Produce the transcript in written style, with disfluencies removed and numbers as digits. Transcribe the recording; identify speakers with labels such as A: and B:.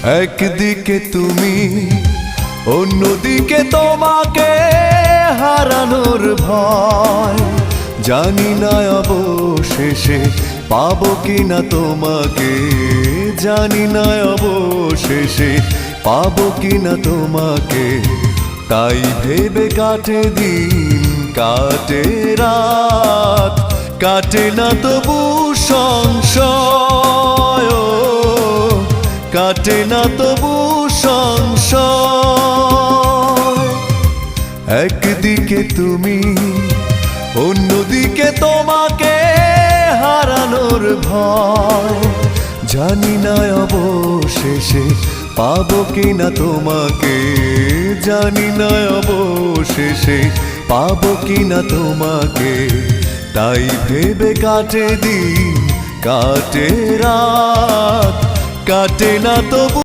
A: একদিকে তুমি, অন্যদিকে তোমাকে হারানোর ভয়। জানি না অবশেষে পাবো কিনা তোমাকে, জানি না অবশেষে পাবো কিনা তোমাকে। তাই ভেবে কাটে দিন, কাটে রাত, কাটে না তবু সংশয়, কাটে না তবু সংশয়। একদিকে তুমি, অন্যদিকে তোমাকে হারানোর ভয়। জানি না অবশেষে পাবো কিনা তোমাকে, জানি না অবশেষে পাবো কিনা তোমাকে। তাই ভেবে কাটে দিন, কাটে রাত, কাটে না তবু